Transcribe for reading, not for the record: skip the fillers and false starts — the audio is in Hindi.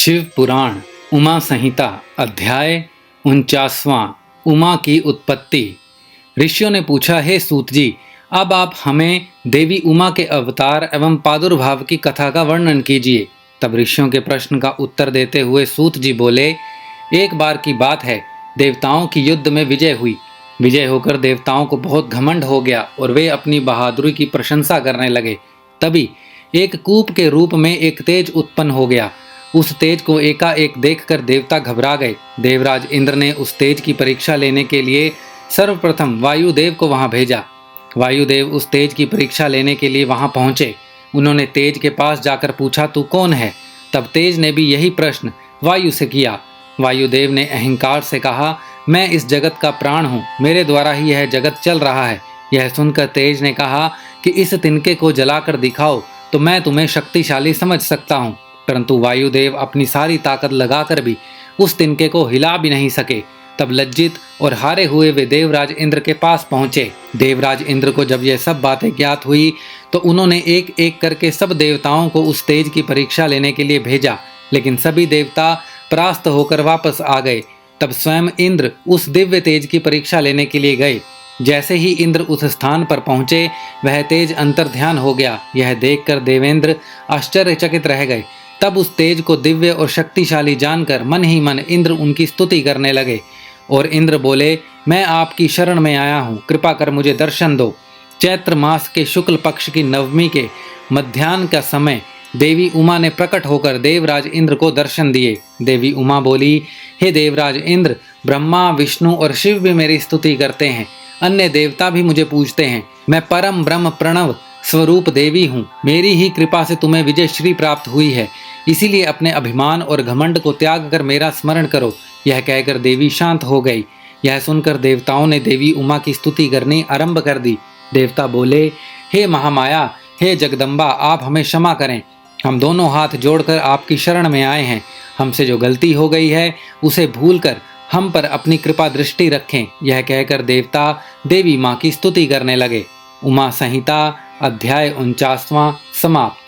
शिव पुराण उमा संहिता अध्याय 49वां उमा की उत्पत्ति। ऋषियों ने पूछा, हे सूत जी, अब आप हमें देवी उमा के अवतार एवं प्रादुर्भाव की कथा का वर्णन कीजिए। तब ऋषियों के प्रश्न का उत्तर देते हुए सूत जी बोले, एक बार की बात है, देवताओं की युद्ध में विजय हुई। विजय होकर देवताओं को बहुत घमंड हो गया और वे अपनी बहादुरी की प्रशंसा करने लगे। तभी एक कूप के रूप में एक तेज उत्पन्न हो गया। उस तेज को एकाएक देखकर देवता घबरा गए। देवराज इंद्र ने उस तेज की परीक्षा लेने के लिए सर्वप्रथम वायुदेव को वहां भेजा। वायुदेव उस तेज की परीक्षा लेने के लिए वहां पहुंचे। उन्होंने तेज के पास जाकर पूछा, तू कौन है? तब तेज ने भी यही प्रश्न वायु से किया। वायुदेव ने अहंकार से कहा, मैं इस जगत का प्राण हूँ, मेरे द्वारा ही यह जगत चल रहा है। यह सुनकर तेज ने कहा कि इस तिनके को जलाकर दिखाओ तो मैं तुम्हें शक्तिशाली समझ सकता हूँ। परंतु वायुदेव अपनी सारी ताकत लगाकर भी उस तिनके को हिला भी नहीं सके। तब लज्जित और हारे हुए वे देवराज इंद्र के पास पहुंचे। देवराज इंद्र को जब यह सब बातें ज्ञात हुई तो उन्होंने एक एक करके सब देवताओं को उस तेज की परीक्षा लेने के लिए भेजा, लेकिन सभी देवता परास्त होकर वापस आ गए। तब स्वयं इंद्र उस दिव्य तेज की परीक्षा लेने के लिए गए। जैसे ही इंद्र उस स्थान पर पहुंचे, वह तेज अंतर्ध्यान हो गया। यह देखकर देवेंद्र आश्चर्यचकित रह गए। तब उस तेज को दिव्य और शक्तिशाली जानकर मन ही मन इंद्र उनकी स्तुति करने लगे। और इंद्र बोले, मैं आपकी शरण में आया हूँ, कृपा कर मुझे दर्शन दो। चैत्र मास के शुक्ल पक्ष की नवमी के मध्याह्न का समय देवी उमा ने प्रकट होकर देवराज इंद्र को दर्शन दिए। देवी उमा बोली, हे देवराज इंद्र, ब्रह्मा, विष्णु और शिव भी मेरी स्तुति करते हैं, अन्य देवता भी मुझे पूजते हैं। मैं परम ब्रह्म प्रणव स्वरूप देवी हूँ। मेरी ही कृपा से तुम्हें विजय श्री प्राप्त हुई है, इसीलिए अपने अभिमान और घमंड को त्याग कर मेरा स्मरण करो। यह कहकर देवी शांत हो गई। यह सुनकर देवताओं ने देवी उमा की स्तुति करनी आरंभ कर दी। देवता बोले, हे महामाया, हे जगदम्बा, आप हमें क्षमा करें। हम दोनों हाथ जोड़कर आपकी शरण में आए हैं। हमसे जो गलती हो गई है उसे भूलकर हम पर अपनी कृपा दृष्टि रखें। यह कहकर देवता देवी माँ की स्तुति करने लगे। उमा संहिता अध्याय 49वां समाप्त।